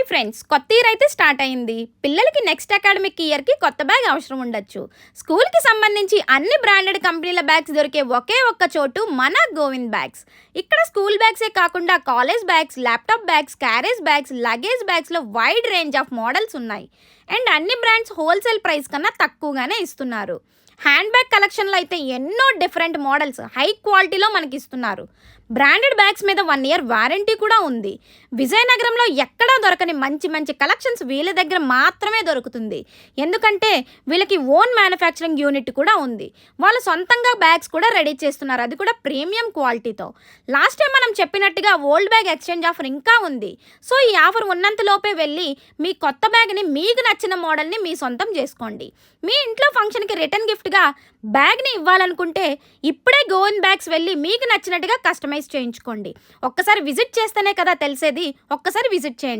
Hi friends, కొత్త year అయితే start అయింది. పిల్లలకి నెక్స్ట్ అకాడమిక్ ఇయర్కి కొత్త బ్యాగ్ అవసరం ఉండొచ్చు. స్కూల్కి సంబంధించి అన్ని బ్రాండెడ్ కంపెనీల బ్యాగ్స్ దొరికే ఒకే ఒక్క చోటు మన గోవింద్ బ్యాగ్స్. ఇక్కడ స్కూల్ బ్యాగ్సే కాకుండా college bags, laptop bags, carriage bags, luggage బ్యాగ్స్లో వైడ్ రేంజ్ ఆఫ్ మోడల్స్ ఉన్నాయి. అండ్ అన్ని బ్రాండ్స్ హోల్సేల్ ప్రైస్ కన్నా తక్కువగానే ఇస్తున్నారు. హ్యాండ్ బ్యాగ్ కలెక్షన్లో అయితే ఎన్నో డిఫరెంట్ మోడల్స్ హై క్వాలిటీలో మనకి ఇస్తున్నారు. బ్రాండెడ్ బ్యాగ్స్ మీద 1 year వారంటీ కూడా ఉంది. విజయనగరంలో ఎక్కడా దొరకని మంచి మంచి కలెక్షన్స్ వీళ్ళ దగ్గర మాత్రమే దొరుకుతుంది. ఎందుకంటే వీళ్ళకి ఓన్ మ్యానుఫ్యాక్చరింగ్ యూనిట్ కూడా ఉంది. వాళ్ళు సొంతంగా బ్యాగ్స్ కూడా రెడీ చేస్తున్నారు, అది కూడా ప్రీమియం క్వాలిటీతో. లాస్ట్ టైం మనం చెప్పినట్టుగా ఓల్డ్ బ్యాగ్ ఎక్స్చేంజ్ ఆఫర్ ఇంకా ఉంది. సో ఈ ఆఫర్ ఉన్నంతలోపే వెళ్ళి మీ కొత్త బ్యాగ్ని మీకు నచ్చిన మోడల్ని మీ సొంతం చేసుకోండి. మీ ఇంట్లో ఫంక్షన్కి రిటర్న్ గిఫ్ట్గా బ్యాగ్ని ఇవ్వాలనుకుంటే ఇప్పుడే గోవింద్ బ్యాగ్స్ వెళ్ళి మీకు నచ్చినట్టుగా కస్టమైజ్ చేయించుకోండి. ఒక్కసారి విజిట్ చేస్తేనే కదా తెలిసేది. ఒక్కసారి విజిట్ చేయండి.